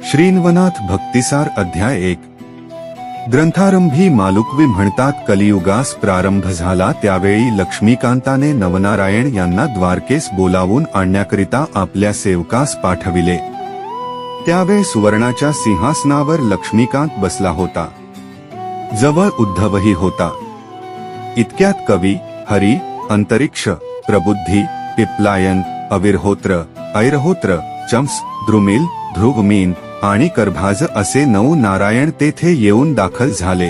श्रीन्वनाथ भक्तिसार अध्याय 1। ग्रंथारंभी मालुकवी म्हणतात, कलियुगास प्रारंभ झाला त्यावेळी लक्ष्मीकांताने नवनारायण यांना द्वारकेस बोलावून आणण्याकरिता आपल्या सेवकास पाठविले। त्यावेळी सुवर्णाच्या सिंहासनावर लक्ष्मीकांत बसला होता, जवळ उद्धवही होता। इतक्यात कवी, हरी, अंतरिक्ष, प्रबुद्धी, पिप्लायन, अविर्होत्र, ऐरहोत्र, चम्स, द्रुमिल, ध्रुवमीन आणि करभाज असे 9 नारायण तेथे येऊन दाखल झाले।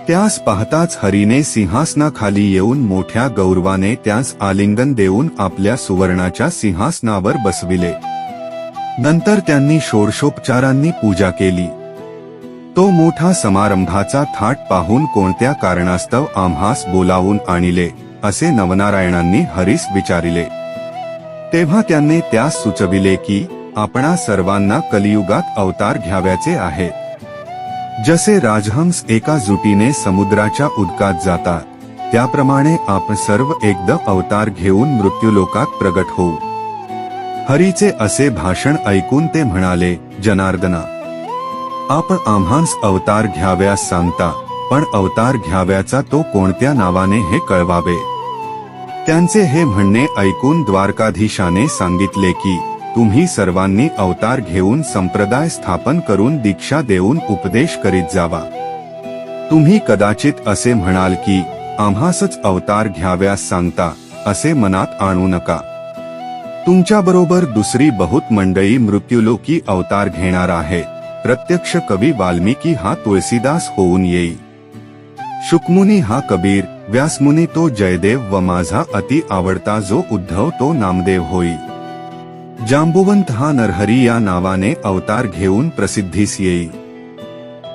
त्यास पाहताच हरीने सिंहासनाखाली येऊन मोठ्या गौरवाने त्यास आलिंगन देऊन आपल्या सुवर्णाच्या सिंहासनावर बसविले। नंतर त्यांनी षोडशोपचारांनी पूजा केली। तो मोठा समारंभाचा थाट पाहून कोणत्या कारणास्तव आम्हास बोलावून आणिले, असे नवनारायणांनी हरीस विचारिले। तेव्हा त्यांनी त्यास सुचविले की आपणा सर्वांना कलियुगात अवतार घ्यावयाचे आहे। जसे राजहंस एका जुटीने समुद्राच्या उदकात जातात, त्याप्रमाणे आपण सर्व एकदा अवतार घेऊन मृत्यूलोकात प्रगट होऊ। हरीचे असे भाषण ऐकून ते म्हणाले, जनार्दना, आपण आम्हास अवतार घ्यावयास सांगता, पण अवतार घ्यावयाचा तो कोणत्या नावाने हे कळवावे। त्यांचे हे म्हणणे ऐकून द्वारकाधीशाने सांगितले की तुम्ही सर्वांनी अवतार घेऊन संप्रदाय स्थापन करून दीक्षा देऊन उपदेश करीत जावा। तुम्ही कदाचित असे म्हणाल की आम्हासच अवतार घ्यावयास सांगता, असे मनात आणू नका। तुमच्याबरोबर दुसरी बहुत मंडळी मृत्यूलोकी अवतार घेणार आहे। प्रत्यक्ष कवी वाल्मिकी हा तुळसीदास होऊन येई, शुकमुनी हा कबीर, व्यासमुनी तो जयदेव व माझा अति आवडता जो उद्धव तो नामदेव होई। जांबुवंत हा नरहरी या नावाने अवतार घेऊन प्रसिद्धीस येई।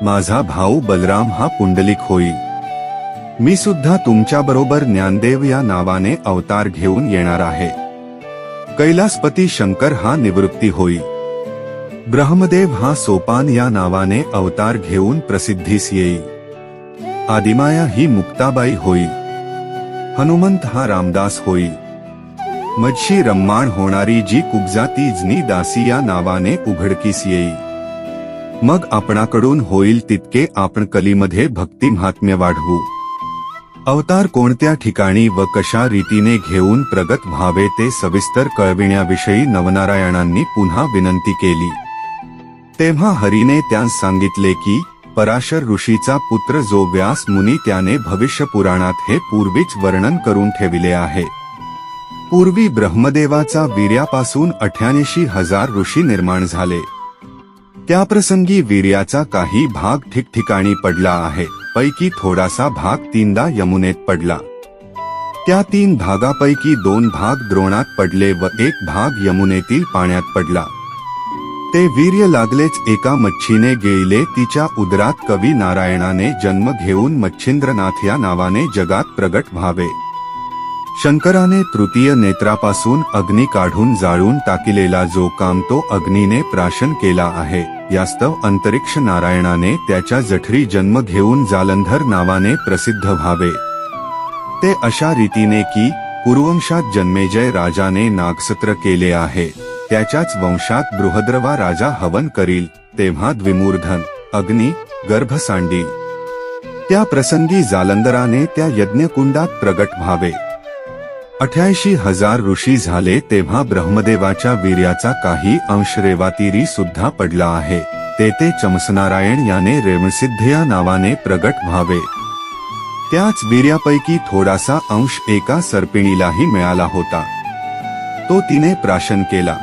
माझा भाऊ बलराम हा पुंडलिक होई। मी सुद्धा तुमच्याबरोबर ज्ञानदेव या नावाने अवतार घेऊन येणार आहे। कैलासपती शंकर हा निवृत्ती होई। ब्रह्मदेव हा सोपान या नावाने अवतार घेऊन प्रसिद्धीस येई। आदिमाया ही मुक्ताबाई होई। हनुमंत हा रामदास होई। मजशी रम्माण होणारी जी कुब्जा ती जनी दासी या नावाने उघडकीस येई। मग आपणाकडून होईल तितके आपण कलीमध्ये भक्ती महात्म्य वाढवू। अवतार कोणत्या ठिकाणी व कशा रीतीने घेऊन प्रगट व्हावे ते सविस्तर कळविण्याविषयी नवनारायणांनी पुन्हा विनंती केली। तेव्हा हरीने त्यांस सांगितले की पराशर ऋषीचा पुत्र जो व्यास मुनी त्याने भविष्य पुराणात हे पूर्वीच वर्णन करून ठेविले आहे। पूर्वी ब्रह्मदेवाचा वीर्यापासून 88,000 ऋषी निर्माण झाले। त्याप्रसंगी वीर्याचा काही भाग ठिकठिकाणी पडला आहे, पैकी थोडासा भाग 3दा यमुनेत पडला। त्या 3 भागापैकी 2 भाग द्रोणात पडले व 1 भाग यमुनेतील पाण्यात पडला। ते वीर्य लागलेच एका मच्छीने गिळले, तिच्या उदरात कवी नारायणाने जन्म घेऊन मच्छिंद्रनाथ या नावाने जगात प्रगट व्हावे। शंकराने तृतीय नेत्रापासून अग्नी काढून जाळून टाकिलेला जो काम तो अग्नीने प्राशन केला आहे, यास्तव अंतरिक्ष नारायणाने त्याच्या जठरी जन्म घेऊन जालंधर नावाने प्रसिद्ध व्हावे। ते अशा रीतीने की कुरुवंशात जन्मेजय राजाने नागसत्र केले आहे, त्याच्याच वंशात बृहद्रवा राजा हवन करील, तेव्हा द्विमूर्धन, अग्नी, गर्भ सांडील। त्या प्रसंगी जालंधराने त्या यज्ञकुंडात प्रगट व्हावे। 88,000 ऋषी झाले तेव्हा ब्रह्मदेवाच्या वीर्याचा काही अंश रेवातीरी सुद्धा पडला आहे। तेथे चमसनारायण याने रेवणसिद्ध या नावाने प्रगट व्हावे। त्याच वीर्यापैकी थोडासा अंश एका सर्पिणीलाही मिळाला होता, तो तिने प्राशन केला।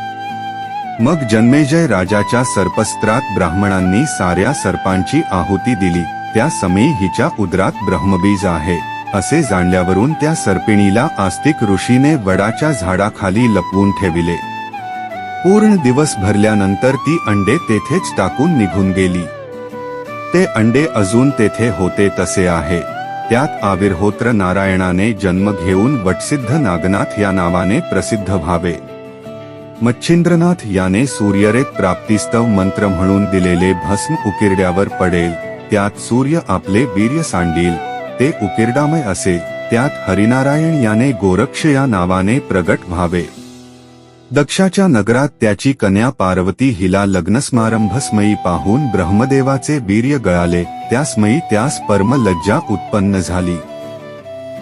मग जन्मेजय राजाच्या सर्पस्त्रात ब्राह्मणांनी साऱ्या सर्पांची आहुती दिली। त्या समयी हिच्या उदरात ब्रह्मबीज आहे, असे जाणल्यावरून त्या सर्पिणीला आस्तिक ऋषीने वडाच्या झाडाखाली लपवून ठेविले। पूर्ण दिवस भरल्यानंतर ती अंडे तेथेच टाकून निघून गेली। ते अंडे अजून तेथे होते तसे आहे। त्यात आविर्होत्र नारायणाने जन्म घेऊन वटसिद्ध नागनाथ या नावाने प्रसिद्ध व्हावे। मच्छिंद्रनाथ याने सूर्यरेत प्राप्तीस्तव मंत्र म्हणून दिलेले भस्म उकिरड्यावर पडेल, त्यात सूर्य आपले वीर्य सांडील, ते उकिरडामय असेल। त्यात हरिनारायण याने गोरक्ष या नावाने प्रगट व्हावे। दक्षाच्या नगरात त्याची कन्या पार्वती हिला लग्नसमारंभस्मयी पाहून ब्रह्मदेवाचे वीर्य गळाले, त्यास्मयी त्यास परम लज्जा उत्पन्न झाली.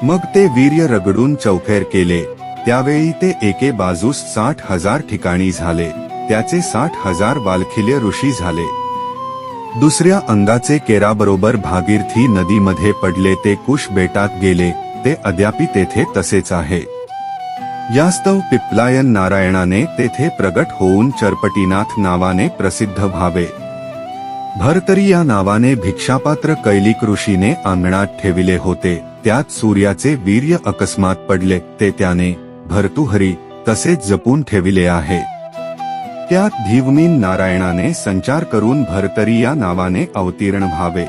मग ते वीर्य रगडून चौफेर केले. त्यावेळी ते एके बाजूस 60,000 ठिकाणी झाले. त्याचे 60,000 वालखिल्य ऋषी झाले. दुसऱ्या अंगाचे केराबरोबर भागीरथी नदीमध्ये पडले. ते कुश बेटात गेले. ते अद्यापि तेथे तसेच आहे. यास्तव पिप्लायन नारायणाने तेथे प्रगट होऊन चरपटीनाथ नावाने प्रसिद्ध व्हावे. भर्तरी या नावाने भिक्षापात्र कैलिक ऋषीने अंगणात ठेविले होते. त्यात सूर्याचे वीर्य अकस्मात पडले. ते त्याने भर्तृहरी तसेच जपून ठेविले आहे. त्यात धीवमीन नारायणाने संचार करून भर्तरी या नावाने अवतीर्ण व्हावे.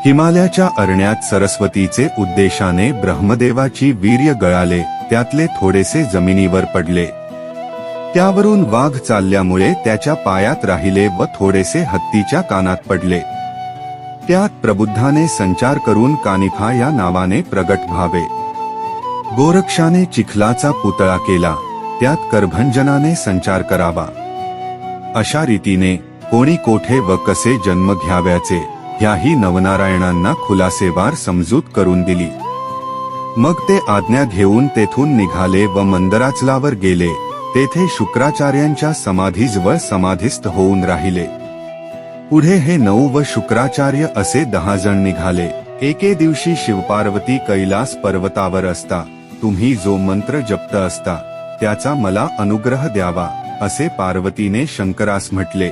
हिमालयाच्या अरण्यात सरस्वतीचे उद्देशाने ब्रह्मदेवाची वीर्य गळाले. त्यातले थोडेसे जमिनीवर पडले. त्यावरून वाघ चालल्यामुळे त्याच्या पायात राहिले व थोडेसे हत्तीच्या कानात पडले. त्यात प्रबुद्धाने संचार करून कानिफा या नावाने प्रगट व्हावे. गोरक्षाने चिखलाचा पुतळा केला. त्यात करभंजनाने संचार करावा. अशा रीतीने कोणी कोठे व कसे जन्म घ्याव्याचे ह्याही नवनारायणांना खुलासेवार समजूत करून दिली. मग ते आज्ञा घेऊन तेथून निघाले व मंदराचलावर गेले. तेथे शुक्राचार्यांच्या समाधीजवळ समाधिस्थ होऊन राहिले. पुढे हे 9 व शुक्राचार्य असे 10 जण निघाले. एके दिवशी शिवपार्वती कैलास पर्वतावर असता तुम्ही जो मंत्र जपत असता त्याचा मला अनुग्रह द्यावा असे पार्वतीने शंकरास म्हटले.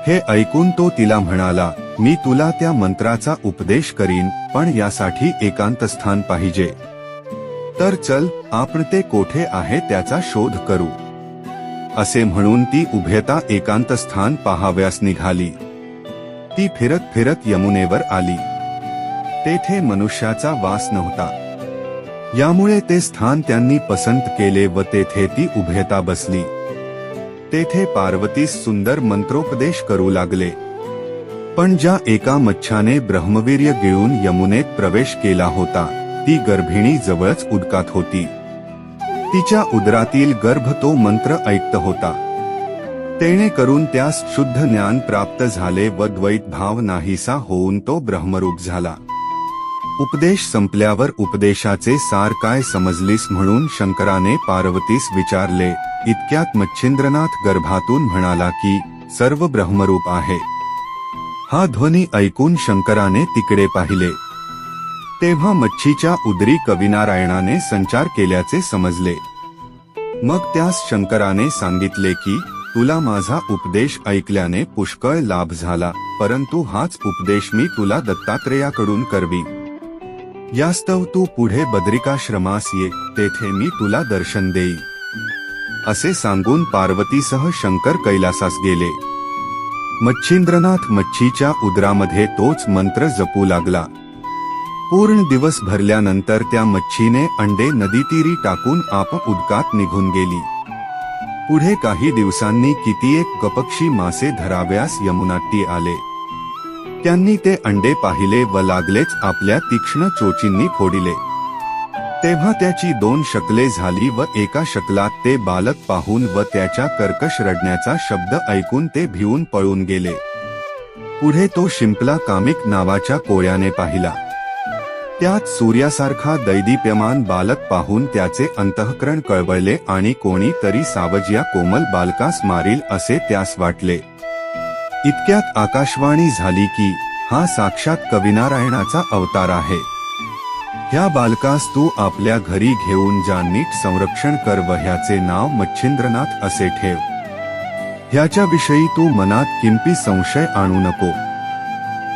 हे ऐकून तो तिला म्हणाला, मी तुला त्या मंत्राचा उपदेश करीन, पण यासाठी एकांत स्थान पाहिजे. तर चल, आपण ते कोठे आहे त्याचा शोध करू. असे म्हणून ती उभयता एकांत स्थान पाहाव्यास निघाली. ती फिरत फिरत यमुनेवर आली. तेथे मनुष्याचा वास नव्हता. यामुळे ते स्थान त्यांनी पसंत केले व तेथे ती उभयता बसली. तेथे पार्वतीस सुंदर मंत्रोपदेश करू लागले. पण ज्या एका मच्छाने ब्रह्मवीर्य गिळून यमुनेत प्रवेश केला होता ती गर्भिणी जवळच उदकात होती. तिच्या उदरातील गर्भ तो मंत्र ऐकत होता. तेणे करून त्यास शुद्ध ज्ञान प्राप्त झाले व द्वैत भाव नाहीसा होऊन तो ब्रह्मरूप झाला. उपदेश संपल्यावर उपदेशाचे सार काय समजलीस म्हणून शंकराने पार्वतीस विचारले. इतक्यात मच्छिंद्रनाथ गर्भातून म्हणाला की सर्व ब्रह्मरूप आहे. हा ध्वनी ऐकून शंकराने तिकडे पाहिले. तेव्हा मच्छीच्या उदरी कविनारायणाने संचार केल्याचे समजले. मग त्यास शंकराने सांगितले की तुला माझा उपदेश ऐकल्याने पुष्कळ लाभ झाला, परंतु हाच उपदेश मी तुला दत्तात्रेयाकडून करवी. यास्तव तू पुढे बद्रिकाश्रमास ये, तेथे मी तुला दर्शन देई. असे सांगून पार्वतीसह शंकर कैलासास गेले. मच्छिंद्रनाथ मच्छीच्या उदरामध्ये तोच मंत्र जपू लागला. पूर्ण दिवस भरल्यानंतर त्या मच्छीने अंडे नदीतीरी टाकून आप उदकात निघून गेली. पुढे काही दिवसांनी कितीएक गपक्षी मासे धराव्यास यमुनाट्टी आले. त्यांनी ते अंडे पाहिले व लागलेच आपल्या तीक्ष्ण चोचींनी फोडिले. तेव्हा त्याची 2 शकले झाली व एका शकलात ते बालक पाहून व त्याच्या कर्कश रडण्याचा शब्द ऐकून ते भिवून पळून गेले. पुढे तो शिंपला कामिक नावाच्या कोळ्याने पाहिला. त्यात सूर्यासारखा दैदीप्यमान बालक पाहून त्याचे अंतःकरण कळवळले आणि कोणी तरी सावजिया कोमल बालकास मारील असे त्यास वाटले. इतक्यात आकाशवाणी झाली की हा साक्षात कविनारायणाचा अवतार आहे. ह्या बालकास तू आपल्या घरी घेऊन जा, नीट संरक्षण कर व ह्याचे नाव मच्छिंद्रनाथ असे ठेव. ह्याच्याविषयी तू मनात किंपी संशय आणू नको.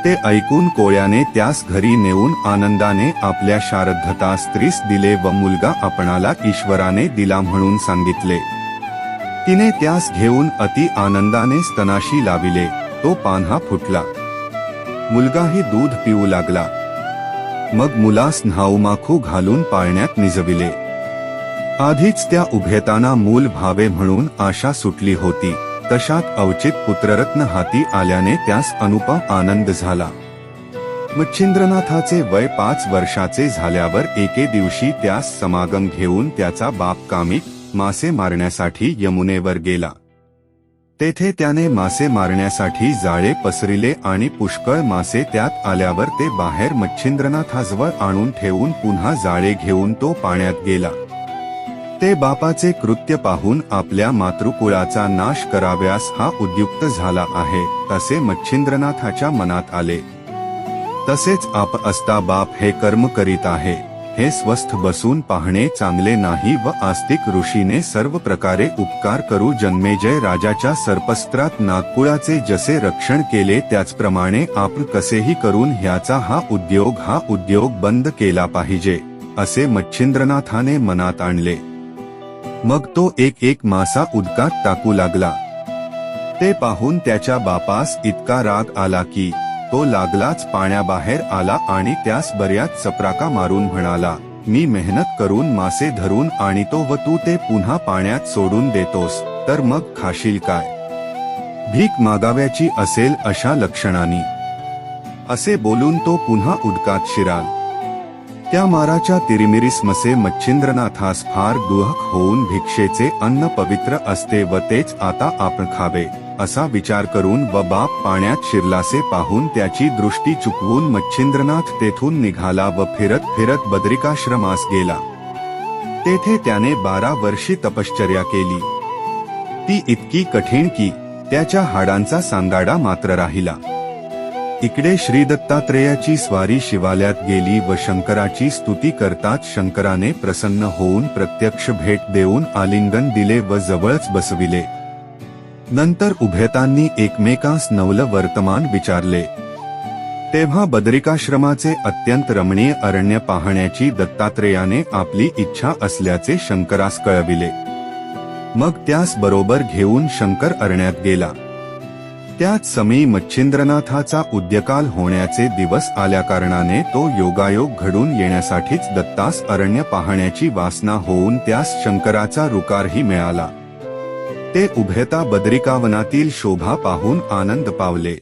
ते ऐकून कोळ्याने त्यास घरी नेऊन आनंदाने आपल्या शारद्धता स्त्रीस दिले व मुलगा आपणाला ईश्वराने दिला म्हणून सांगितले. तिने त्यास घेऊन अति आनंदाने स्तनाशी लाविले. तो पान्हा फुटला. मुलगाही दूध पिऊ लागला. मग मुलास न्हाऊमाखू घालून पाळण्यात निजविले. आधीच त्या उभयतांना मूल भावे म्हणून आशा सुटली होती. तशात अवचित पुत्ररत्न हाती आल्याने त्यास अनुपम आनंद झाला. मच्छिंद्रनाथाचे वय 5 वर्षाचे झाल्यावर एके दिवशी त्यास समागम घेऊन त्याचा बाप कामिक मासे मारण्यासाठी यमुनेवर गेला. तेथे त्याने मासे मारण्यासाठी जाळे पसरिले आणि पुष्कळ मासे त्यात आल्यावर ते बाहेर मच्छिंद्रनाथाजवळ आणून ठेवून पुन्हा जाळे घेऊन तो पाण्यात गेला. ते बापाचे कृत्य पाहून आपल्या मातृकुळाचा नाश कराव्यास हा उद्युक्त झाला आहे तसे मच्छिंद्रनाथाच्या मनात आले. तसेच आप असता बाप हे कर्म करीत आहे हे स्वस्थ बसून पाहणे चांगले नाही व आस्तिक ऋषीने सर्व प्रकारे उपकार करू जन्मेजय राजाच्या सर्पस्त्रात नागकुळाचे जसे रक्षण केले त्याचप्रमाणे आपण कसेही करून ह्याचा हा उद्योग बंद केला पाहिजे असे मच्छिंद्रनाथाने मनात आणले. मग तो एक मासा उदकात टाकू लागला. ते पाहून त्याच्या बापास इतका राग आला की तो लागलाच पाण्याबाहेर आला आणि त्यास बऱ्याच चपराका मारून म्हणाला, मी मेहनत करून मासे धरून आणतो व तू ते पुन्हा पाण्यात सोडून देतोस तर मग खाशील काय? भीक मागाव्याची असेल अशा लक्षणांनी. असे बोलून तो पुन्हा उदकात शिराल. त्या माराच्या तिरिमिरीसमसे मच्छिंद्रनाथास फार दुःख होऊन भिक्षेचे अन्न पवित्र असते व तेच आता आपण खावे असा विचार करून व बाप पाण्यात शिरलासे पाहून त्याची दृष्टी चुकवून मच्छिंद्रनाथ तेथून निघाला व फिरत फिरत बदरिकाश्रमास गेला. तेथे त्याने 12 वर्षी तपश्चर्या केली. ती इतकी कठीण की त्याच्या हाडांचा सांगाडा मात्र राहिला. इकडे श्री दत्तात्रेयाची स्वारी शिवालयात गेली व शंकराची स्तुती करताच शंकराने प्रसन्न होऊन प्रत्यक्ष भेट देऊन आलिंगन दिले व जवळच बसविले. नंतर उभयतांनी एकमेकांस नवल वर्तमान विचारले. तेव्हा बदरिकाश्रमाचे अत्यंत रमणीय अरण्य पाहण्याची दत्तात्रेयाने आपली इच्छा असल्याचे शंकरास कळविले. मग त्यास बरोबर घेऊन शंकर अरण्यात गेला. त्याच समयी मच्छिंद्रनाथाचा उद्यकाल होण्याचे दिवस आल्याकारणाने तो योगायोग घडून येण्यासाठीच दत्तास अरण्य पाहण्याची वासना होऊन त्यास शंकराचा रुकारही मिळाला. ते उभयता बदरिकावनातील शोभा पाहून आनंद पावले.